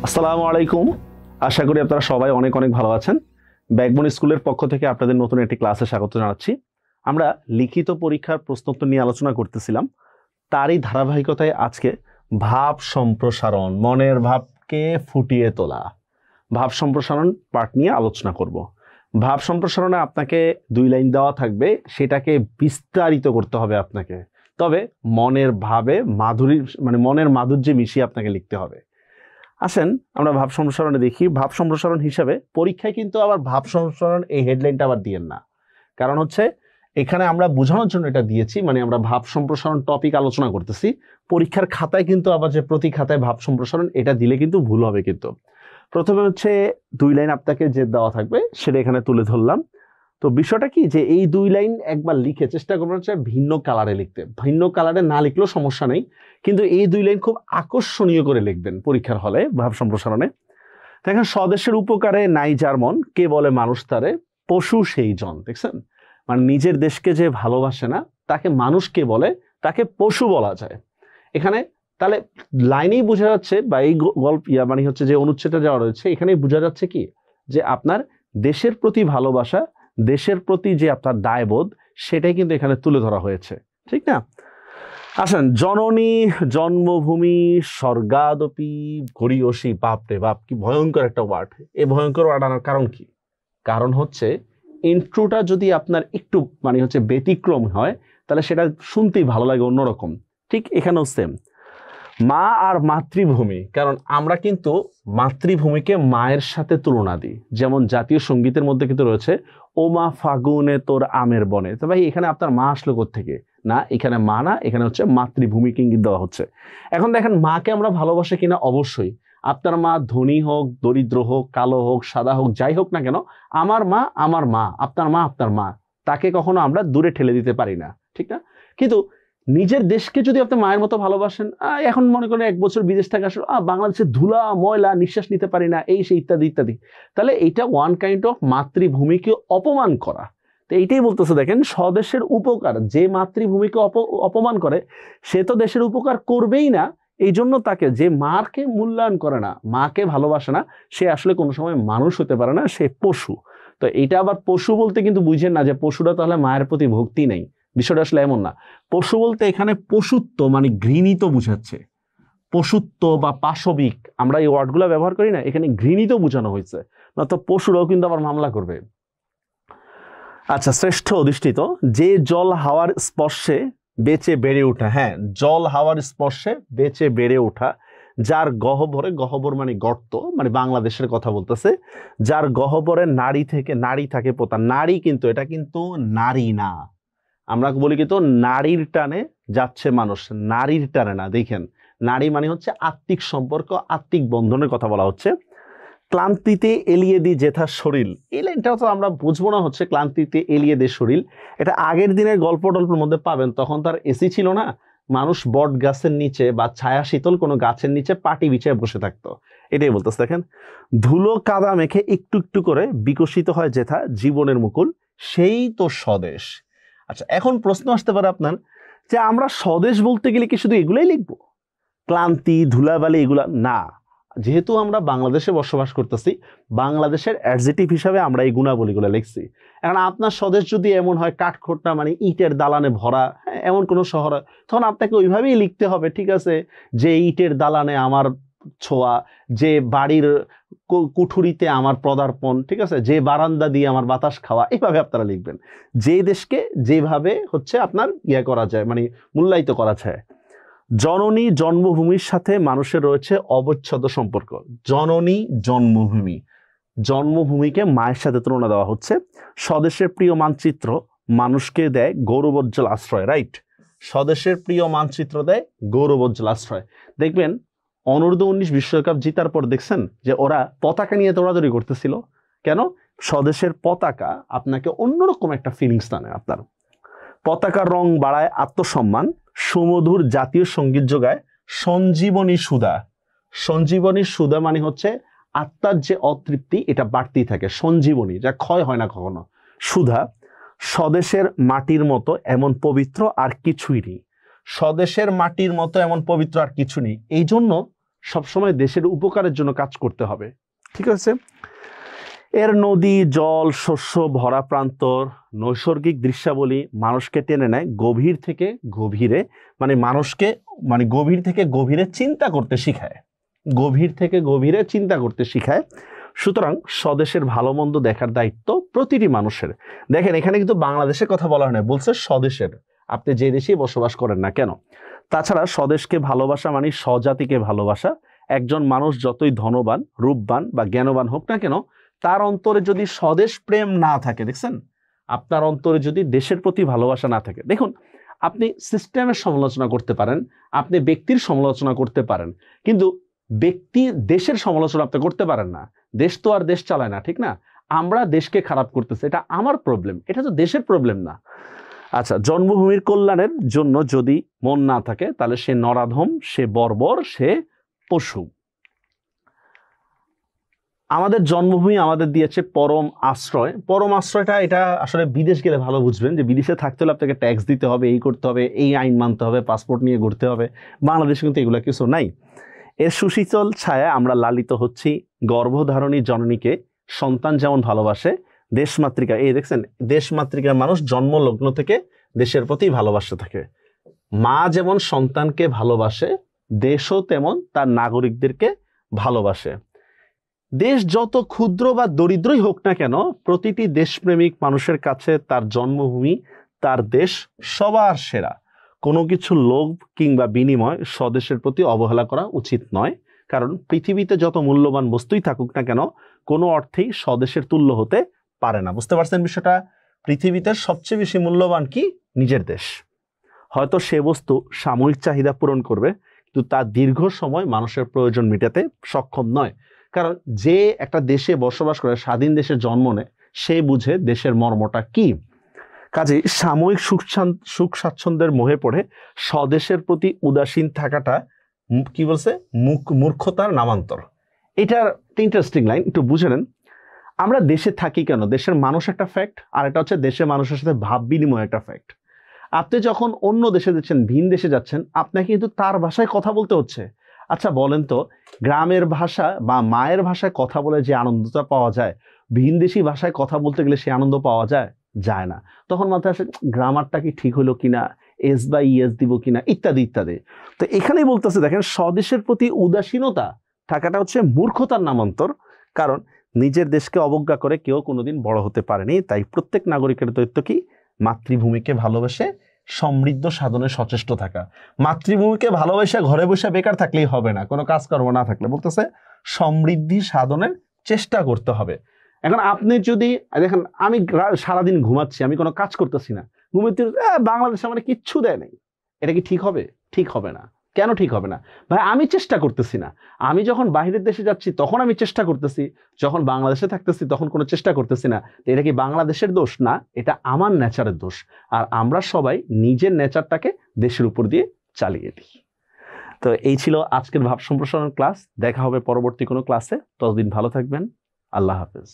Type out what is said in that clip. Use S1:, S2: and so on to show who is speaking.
S1: আসসালামু আলাইকুম। আশা করি আপনারা সবাই অনেক অনেক ভালো আছেন। ব্যাকবন স্কুলের পক্ষ থেকে আপনাদের নতুন একটি ক্লাসে স্বাগত জানাচ্ছি। আমরা লিখিত পরীক্ষার প্রশ্নোত্তর নিয়ে আলোচনা করতেছিলাম। তারই ধারাবাহিকতায় আজকে ভাব সম্প্রসারণ, মনের ভাবকে ফুটিয়ে তোলা, ভাব সম্প্রসারণ পার্ট নিয়ে আলোচনা করব। ভাব সম্প্রসারণে আপনাকে 2 লাইন দেওয়া থাকবে, সেটাকে বিস্তারিত করতে হবে আপনাকে। তবে মনের ভাবে মনের মাধুর্যে মিশিয়ে আপনাকে লিখতে হবে। আসেন আমরা ভাব সম্প্রসারণে দেখি। ভাব সম্প্রসারণ হিসাবে পরীক্ষায় কিন্তু আবার ভাব সম্প্রসারণ এই হেডলাইনটা আবার দিয়েন না, কারণ হচ্ছে এখানে আমরা বোঝানোর জন্য এটা দিয়েছি, মানে আমরা ভাব সম্প্রসারণ টপিক আলোচনা করতেছি। পরীক্ষার খাতায় কিন্তু আবার যে প্রতি খাতায় ভাব সম্প্রসারণ এটা দিলে কিন্তু ভুল হবে। কিন্তু প্রথমে হচ্ছে 2 লাইন আপনাকে যে দেওয়া থাকবে সেটা এখানে তুলে ধরলাম। তো বিষয়টা কি, যে এই 2 লাইন একবার লিখে চেষ্টা করবেন হচ্ছে ভিন্ন কালারে লিখতে। ভিন্ন কালারে না লিখলেও সমস্যা নেই, কিন্তু এই 2 লাইন খুব আকর্ষণীয় করে লিখবেন পরীক্ষার হলে ভাব সম্প্রসারণে। দেখেন, স্বদেশের উপকারে নাই যার মন, কে বলে মানুষ তারে পশু সেই জন। দেখছেন, মানে নিজের দেশকে যে ভালোবাসে না তাকে মানুষ কে বলে, তাকে পশু বলা যায়। এখানে তাহলে লাইনেই বোঝা যাচ্ছে, বা এই গল্প মানে হচ্ছে যে অনুচ্ছেদটা যাওয়া রয়েছে এখানেই বোঝা যাচ্ছে কি, যে আপনার দেশের প্রতি ভালোবাসা, দেশের প্রতি যে আপনার দায়বোধ, সেটাই কিন্তু এখানে তুলে ধরা হয়েছে, ঠিক না? আসেন, জননী জন্মভূমি স্বর্গাদপি গরীয়সী। বাপরে বাপ, কি ভয়ঙ্কর একটা ওয়ার্ড! এই ভয়ঙ্কর ওয়ার্ড আনার কারণ কি? কারণ হচ্ছে ইন্ট্রোটা যদি আপনার একটু মানে হচ্ছে ব্যতিক্রম হয়, তাহলে সেটা শুনতেই ভালো লাগে অন্যরকম। ঠিক এখানেও সেম, মা আর মাতৃভূমি। কারণ আমরা কিন্তু মাতৃভূমিকে মায়ের সাথে তুলনা দিই। যেমন জাতীয় সঙ্গীতের মধ্যে কিন্তু রয়েছে ও মা ফাগুনে তোর আমের বনে। তো ভাই, এখানে আপনার মা আসলো কোত্থেকে? না, এখানে মা না, এখানে হচ্ছে মাতৃভূমিকে ইঙ্গিত দেওয়া হচ্ছে। এখন দেখেন, মাকে আমরা ভালোবাসি কিনা? অবশ্যই। আপনার মা ধনী হোক, দরিদ্র হোক, কালো হোক, সাদা হোক, যাই হোক না কেন, আমার মা আমার মা, আপনার মা আপনার মা, তাকে কখনো আমরা দূরে ঠেলে দিতে পারি না, ঠিক না? কিন্তু নিজের দেশকে যদি আপনি মায়ের মতো ভালোবাসেন, এখন মনে করেন 1 বছর বিদেশ থেকে আসলে বাংলাদেশের ধুলা ময়লা নিঃশ্বাস নিতে পারি না, এই সেই ইত্যাদি ইত্যাদি, তাহলে এইটা ওয়ান কাইন্ড অফ মাতৃভূমিকে অপমান করা। তো এইটাই বলতেছে, দেখেন, স্বদেশের উপকার, যে মাতৃভূমিকে অপমান করে সে তো দেশের উপকার করবেই না। এই জন্য তাকে, যে মাকে মূল্যায়ন করে না, মাকে ভালোবাসে না, সে আসলে কোনো সময় মানুষ হতে পারে না, সে পশু। তো এটা আবার পশু বলতে কিন্তু বুঝেন না যে পশুরা তাহলে মায়ের প্রতি ভক্তি নেই। বিষয়টা আসলে এমন না। পশু বলতে এখানে পশুত্ব মানে ঘৃণিত বুঝাচ্ছে। পশুত্ব বা পাশবিক, আমরা এই ওয়ার্ডগুলো ব্যবহার করি না, এখানে ঘৃণিত বোঝানো হয়েছে। না তো পশুরাও কিন্তু আবার মামলা করবে। আচ্ছা, শ্রেষ্ঠ অধিষ্ঠিত, যে জল হাওয়ার স্পর্শে বেঁচে বেড়ে ওঠা। হ্যাঁ, জল হাওয়ার স্পর্শে বেঁচে বেড়ে ওঠা, যার গহ্বরে, গহ্বর মানে গর্ত, মানে বাংলাদেশের কথা বলতেছে, যার গহ্বরে নারী থাকে পোতা। নারী কিন্তু এটা কিন্তু নারী না, আমরা বলি কিন্তু নারীর টানে যাচ্ছে মানুষ, নারীর টানে না। দেখেন, নারী মানে হচ্ছে আত্মিক সম্পর্ক, আত্মিক বন্ধনের কথা বলা হচ্ছে। ক্লান্তিতে এলিয়ে দি জেঠার শরীর, এই লাইনটাও তো আমরা বুঝবো না হচ্ছে ক্লান্তিতে এলিয়ে দে শরীর। এটা আগের দিনের গল্প টল্পের মধ্যে পাবেন, তখন তার এসি ছিল না, মানুষ বট গাছের নিচে বা ছায়া শীতল কোনো গাছের নিচে পাটি বিছিয়ে বসে থাকতো। এটাই বলতেছে। দেখেন, ধুলো কাদা মেখে একটু একটু করে বিকশিত হয় জেঠা জীবনের মুকুল, সেই তো স্বদেশ। আচ্ছা, এখন প্রশ্ন আসতে পারে আপনার, যে আমরা স্বদেশ বলতে গেলে কি শুধু এগুলাই লিখবো? ক্লান্তি, ধুলাবালি, এগুলা না। যেহেতু আমরা বাংলাদেশে বসবাস করতেছি, বাংলাদেশের অ্যাডজেক্টিভ হিসাবে আমরা এই গুণাবলীগুলো লিখছি। এখন আপনার স্বদেশ যদি এমন হয় কাঠখোট্টা মানে ইটের দালানে ভরা, হ্যাঁ, এমন কোনো শহর হয়, তখন আপনাকে ওইভাবেই লিখতে হবে, ঠিক আছে? যে ইটের দালানে আমার ছোঁয়া, যে বাড়ির কুঠুরিতে আমার পদার্পণ, ঠিক আছে, যে বারান্দা দিয়ে আমার বাতাস খাওয়া, এইভাবে আপনারা লিখবেন। যে দেশকে যেভাবে হচ্ছে আপনার করা যায়, মানে মূল্যায়িত করা যায়। জননী জন্মভূমির সাথে মানুষের রয়েছে অবিচ্ছেদ্য সম্পর্ক। জননী জন্মভূমি, জন্মভূমিকে মায়ের সাথে তুলনা দেওয়া হচ্ছে। স্বদেশের প্রিয় মানচিত্র মানুষকে দেয় গৌরবোজ্জ্বল আশ্রয়। রাইট, স্বদেশের প্রিয় মানচিত্র দেয় গৌরবোজ্জ্বল আশ্রয়। দেখবেন, অনূর্ধ্ব-19 বিশ্বকাপ জিতার পর দেখছেন যে ওরা পতাকা নিয়ে দৌড়াদৌড়ি করতেছিল। কেন? স্বদেশের পতাকা আপনাকে অন্যরকম একটা ফিলিংস টানে। আপনার পতাকার রং বাড়ায় আত্মসম্মান, সুমধুর জাতীয় সঙ্গীত যোগায় সঞ্জীবনী সুধা। সঞ্জীবনী সুধা মানে হচ্ছে আত্মার যে অতৃপ্তি, এটা বাড়তেই থাকে। সঞ্জীবনী, যা ক্ষয় হয় না কখনো। সুধা, স্বদেশের মাটির মতো এমন পবিত্র আর কিছুই নেই। স্বদেশের মাটির মতো এমন পবিত্র আর কিছু নেই। এই জন্য সবসময় দেশের উপকারের জন্য কাজ করতে হবে, ঠিক আছে। এর নদী, জল, শস্য, ভরা প্রান্তর, নৈসর্গিক দৃশ্যাবলী মানুষকে টেনে নেয় গভীর থেকে গভীরে, মানে মানুষকে গভীর থেকে গভীরে চিন্তা করতে শিখায়, গভীর থেকে গভীরে চিন্তা করতে শিখায়। সুতরাং স্বদেশের ভালো মন্দ দেখার দায়িত্ব প্রতিটি মানুষের। দেখেন এখানে কিন্তু বাংলাদেশের কথা বলা হয় না, বলছে স্বদেশের, আপনি যে দেশেই বসবাস করেন না কেন। তাছাড়া স্বদেশকে ভালোবাসা মানে স্বজাতিকে ভালোবাসা। একজন মানুষ যতই ধনবান, রূপবান বা জ্ঞানবান হোক না কেন, তার অন্তরে যদি স্বদেশ প্রেম না থাকে, দেখছেন, আপনার অন্তরে যদি দেশের প্রতি ভালোবাসা না থাকে, দেখুন আপনি সিস্টেমের সমালোচনা করতে পারেন, আপনি ব্যক্তির সমালোচনা করতে পারেন, কিন্তু ব্যক্তি দেশের সমালোচনা আপনি করতে পারেন না। দেশ তো আর দেশ চালায় না, ঠিক না? আমরা দেশকে খারাপ করতেছি, এটা আমার প্রবলেম, এটা তো দেশের প্রবলেম না। আচ্ছা, জন্মভূমির কল্যাণের জন্য যদি মন না থাকে তাহলে সে নরাধম, সে বর্বর, সে পশু। আমাদের জন্মভূমি আমাদের দিয়েছে পরম আশ্রয়। পরম আশ্রয়টা এটা আসলে বিদেশ গেলে ভালো বুঝবেন, যে বিদেশে থাকতে হলে আপনাকে ট্যাক্স দিতে হবে, এই করতে হবে, এই আইন মানতে হবে, পাসপোর্ট নিয়ে ঘুরতে হবে। বাংলাদেশে কিন্তু এগুলো কিছু নাই। এর সুশীতল ছায়া আমরা লালিত হচ্ছি। গর্ভধারণী জননীকে সন্তান যেমন ভালোবাসে, দেশমাতৃকা, এই দেখছেন, দেশমাতৃকার মানুষ জন্মলগ্ন থেকে দেশের প্রতি ভালোবাসা থাকে। মা যেমন সন্তানকে ভালোবাসে, দেশও তেমন তার নাগরিকদেরকে ভালোবাসে। দেশ যত ক্ষুদ্র বা দরিদ্রই হোক না কেন, প্রতিটি দেশপ্রেমিক মানুষের কাছে তার জন্মভূমি, তার দেশ সবার সেরা। কোনো কিছু লোভ কিংবা বিনিময় স্বদেশের প্রতি অবহেলা করা উচিত নয়, কারণ পৃথিবীতে যত মূল্যবান বস্তুই থাকুক না কেন, কোনো অর্থেই স্বদেশের তুল্য হতে পারে না। বুঝতে পারছেন বিষয়টা? পৃথিবীতে সবচেয়ে বেশি মূল্যবান কি? নিজের দেশ। হয়তো সে বস্তু সাময়িক চাহিদা পূরণ করবে, কিন্তু তার দীর্ঘ সময় মানুষের প্রয়োজন মেটাতে সক্ষম নয়। কারণ যে একটা দেশে বসবাস করে, স্বাধীন দেশে জন্ম নেয়, সে বুঝে দেশের মর্মটা কি। কাজেই সাময়িক সুখ স্বাচ্ছন্দ্যের মোহে পড়ে স্বদেশের প্রতি উদাসীন থাকাটা কি বলছে? মূর্খতার নামান্তর। এটার ইন্টারেস্টিং লাইন, একটু বুঝে নেন। আমরা দেশে থাকি কেন? দেশের মানুষ একটা ফ্যাক্ট, আর এটা হচ্ছে দেশের মানুষের সাথে ভাব বিনিময় একটা ফ্যাক্ট। আপনি যখন অন্য দেশে যাচ্ছেন, ভিন দেশে যাচ্ছেন, আপনাকে কিন্তু তার ভাষায় কথা বলতে হচ্ছে। আচ্ছা বলেন তো, গ্রামের ভাষা বা মায়ের ভাষায় কথা বলে যে আনন্দটা পাওয়া যায়, ভিনদেশি ভাষায় কথা বলতে গেলে সে আনন্দ পাওয়া যায় না। তখন মাথায় আসে গ্রামারটা কি ঠিক হলো কিনা, এস বা ইএস দিব কিনা, ইত্যাদি ইত্যাদি। তো এখানেই বলতেছে, দেখেন, স্বদেশের প্রতি উদাসীনতা থাকাটা হচ্ছে মূর্খতার নামান্তর। কারণ নিজের দেশকে অবজ্ঞা করে কেউ কোনোদিন বড় হতে পারেনি। তাই প্রত্যেক নাগরিকের দায়িত্ব কি? মাতৃভূমিকে ভালোবেসে সমৃদ্ধ সাধনে সচেষ্ট থাকা। মাতৃভূমিকে ভালোবেসে ঘরে বসে বেকার থাকলেই হবে না, কোনো কাজকর্ম না থাকলে, বলতেছে সমৃদ্ধি সাধনের চেষ্টা করতে হবে। এখন আপনি যদি দেখেন, আমি সারাদিন ঘুমাচ্ছি, আমি কোনো কাজ করতেছি না, ঘুমাতে বাংলাদেশে আমার কিচ্ছু দেয় নাই, এটা কি ঠিক হবে? ঠিক হবে না। কেন ঠিক হবে না? ভাই, আমি চেষ্টা করতেছি না। আমি যখন বাইরের দেশে যাচ্ছি তখন আমি চেষ্টা করতেছি, যখন বাংলাদেশে থাকতেছি তখন কোনো চেষ্টা করতেছি না। এটা কি বাংলাদেশের দোষ? না, এটা আমার নেচারের দোষ। আর আমরা সবাই নিজের নেচারটাকে দেশের উপর দিয়ে চালিয়ে দিই। তো এই ছিল আজকের ভাব সম্প্রসারণ ক্লাস। দেখা হবে পরবর্তী কোনো ক্লাসে। ততদিন ভালো থাকবেন। আল্লাহ হাফেজ।